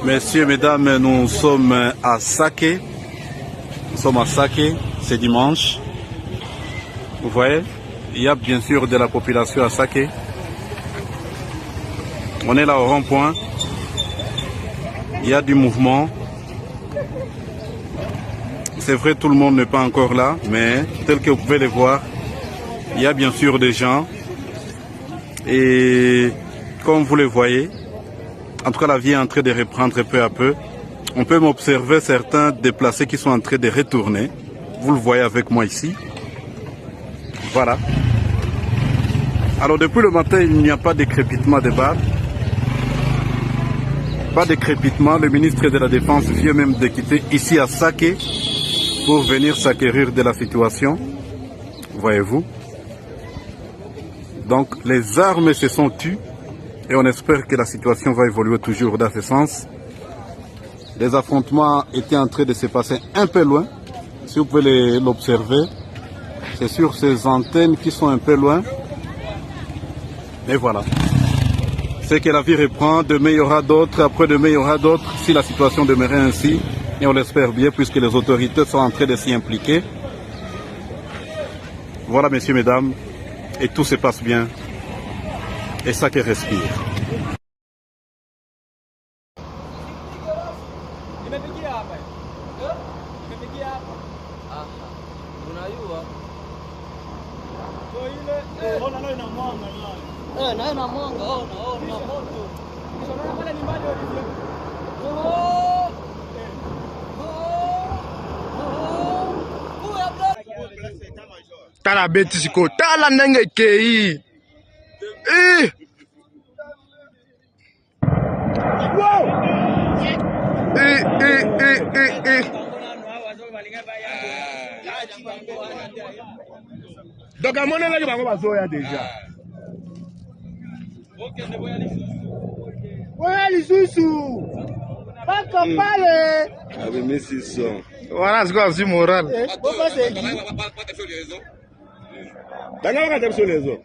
Messieurs, mesdames, nous sommes à Saké. Nous sommes à Saké, c'est dimanche. Vous voyez, il y a bien sûr de la population à Saké. On est là au rond-point. Il y a du mouvement. C'est vrai, tout le monde n'est pas encore là, mais tel que vous pouvez le voir, il y a bien sûr des gens. Et comme vous le voyez, en tout cas la vie est en train de reprendre peu à peu. On peut m'observer certains déplacés qui sont en train de retourner. Vous le voyez avec moi ici. Voilà. Alors depuis le matin, il n'y a pas de crépitement de balles. Pas de crépitement. Le ministre de la Défense vient même de quitter ici à Saké pour venir s'acquérir de la situation. Voyez-vous. Donc les armes se sont tues et on espère que la situation va évoluer toujours dans ce sens. Les affrontements étaient en train de se passer un peu loin. Si vous pouvez l'observer, c'est sur ces antennes qui sont un peu loin. Et voilà. C'est que la vie reprend, demain il y aura d'autres, après demain il y aura d'autres, si la situation demeurait ainsi. Et on l'espère bien puisque les autorités sont en train de s'y impliquer. Voilà messieurs, mesdames, et tout se passe bien. Et ça qui respire. Tala beti siko, tala ndenge kei. Donc à mon avis, on va zoya déjà. Ouais, les sous-sous. Pas comme parler. Avec mes 600. Voilà, c'est quoi, c'est moral. Pourquoi c'est qui? D'accord, on va sur les autres.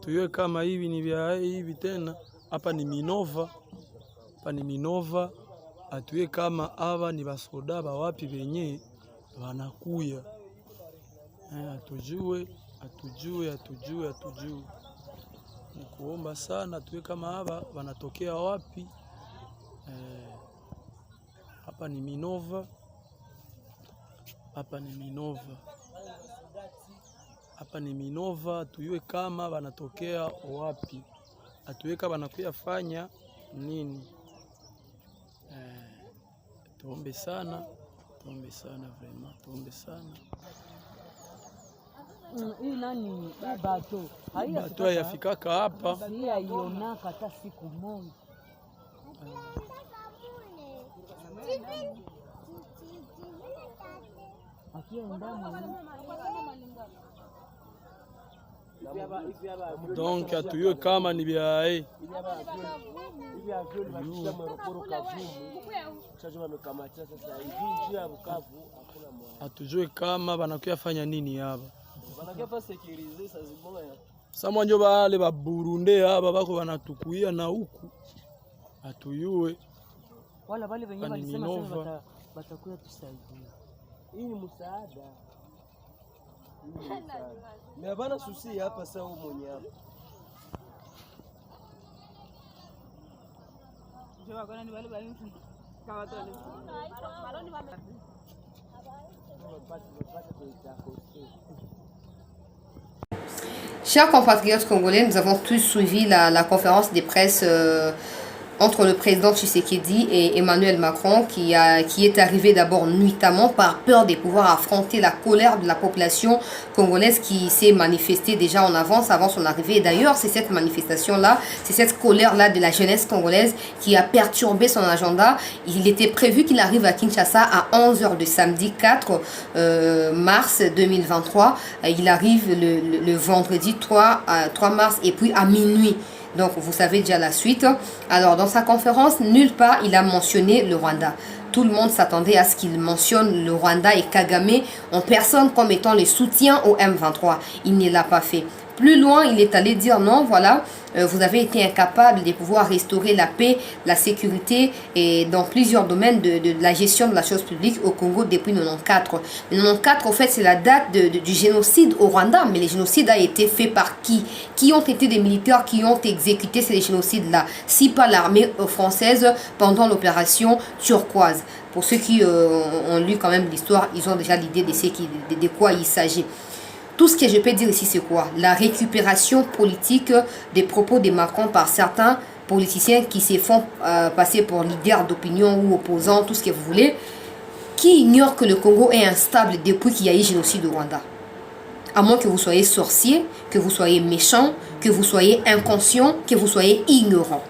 Tuwe kama hivi ni vya hivi tena. Hapa ni Minova. Hapa ni Minova. Atuwe kama hava ni basoda ba wapi benye wanakuya. Atujue. Ni kuomba sana tuwe kama hava wanatokea wapi. Hapa ni Minova. Hapa ni Minova, tuyue kama wanatokea wapi. Atuweka wanakuya fanya nini. Tuombe sana vraiment, tuombe sana. Hii nani bato? Bato yafikaka hapa. Hii haionaka hata siku moja. Donc atuyo kama ni biae. Atujue kama wanakuya fanya nini hapa. Samwa njo bale ba Burundi hapa bako wanatukuia na huku. Atuyue. Wala bale wenyewe walisema sasa batakuya tusaidia. Hii ni msaada. Mais bana susi hapa sasa mwenye hapa. Chers compatriotes congolais, nous avons tous suivi la conférence de presse entre le président Tshisekedi et Emmanuel Macron qui est arrivé d'abord nuitamment par peur de pouvoir affronter la colère de la population congolaise qui s'est manifestée déjà en avance avant son arrivée. Et d'ailleurs, c'est cette manifestation-là, c'est cette colère-là de la jeunesse congolaise qui a perturbé son agenda. Il était prévu qu'il arrive à Kinshasa à 11h de samedi 4 mars 2023. Il arrive le vendredi 3 mars et puis à minuit. Donc, vous savez déjà la suite. Alors, dans sa conférence, nulle part, il a mentionné le Rwanda. tout le monde s'attendait à ce qu'il mentionne le Rwanda et Kagame en personne comme étant le soutien au M23. Il ne l'a pas fait. Plus loin, il est allé dire non, voilà, vous avez été incapable de pouvoir restaurer la paix, la sécurité et dans plusieurs domaines de la gestion de la chose publique au Congo depuis 1994. 1994, en fait, c'est la date du génocide au Rwanda, mais le génocide a été fait par qui? Qui ont été des militaires qui ont exécuté ces génocides-là? Si pas l'armée française pendant l'opération Turquoise. Pour ceux qui ont lu quand même l'histoire, ils ont déjà l'idée de quoi il s'agit. Tout ce que je peux dire ici, c'est quoi? La récupération politique des propos de Macron par certains politiciens qui se font passer pour leaders d'opinion ou opposants, tout ce que vous voulez, qui ignorent que le Congo est instable depuis qu'il y a eu génocide au Rwanda. À moins que vous soyez sorcier, que vous soyez méchant, que vous soyez inconscient, que vous soyez ignorant.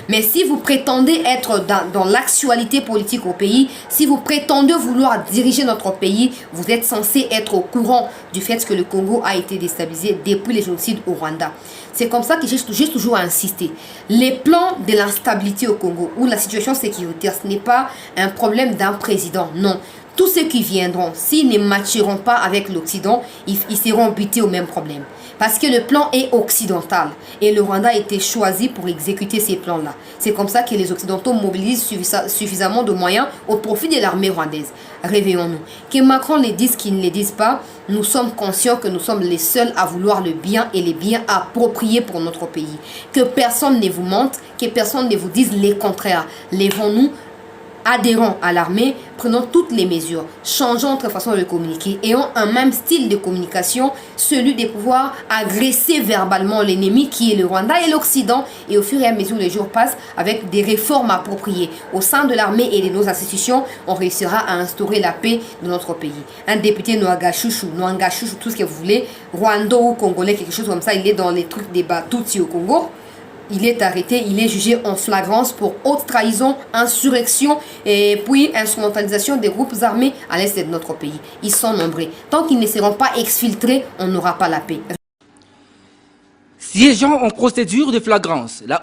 Mais si vous prétendez être dans l'actualité politique au pays, si vous prétendez vouloir diriger notre pays, vous êtes censé être au courant du fait que le Congo a été déstabilisé depuis les génocides au Rwanda. C'est comme ça que j'ai toujours insisté. Les plans de l'instabilité au Congo ou la situation sécuritaire, ce n'est pas un problème d'un président, non. Tous ceux qui viendront, s'ils ne matcheront pas avec l'Occident, ils seront butés au même problème. Parce que le plan est occidental et le Rwanda a été choisi pour exécuter ces plans-là. C'est comme ça que les Occidentaux mobilisent suffisamment de moyens au profit de l'armée rwandaise. Réveillons-nous. Que Macron le dise, qu'il ne le dise pas, nous sommes conscients que nous sommes les seuls à vouloir le bien et les biens appropriés pour notre pays. Que personne ne vous mente, que personne ne vous dise le contraire. Lèvons-nous. Adhérons à l'armée, prenons toutes les mesures, changeons notre façon de communiquer, ayons un même style de communication, celui de pouvoir agresser verbalement l'ennemi qui est le Rwanda et l'Occident, et au fur et à mesure les jours passent, avec des réformes appropriées au sein de l'armée et de nos institutions, on réussira à instaurer la paix de notre pays. Un député Noangachouchou, tout ce que vous voulez, Rwanda ou Congolais, quelque chose comme ça, il est dans les trucs des Tutsi au Congo. Il est arrêté, il est jugé en flagrance pour haute trahison, insurrection et puis instrumentalisation des groupes armés à l'est de notre pays. Ils sont nombreux. Tant qu'ils ne seront pas exfiltrés, on n'aura pas la paix. Siégeant en procédure de flagrance, la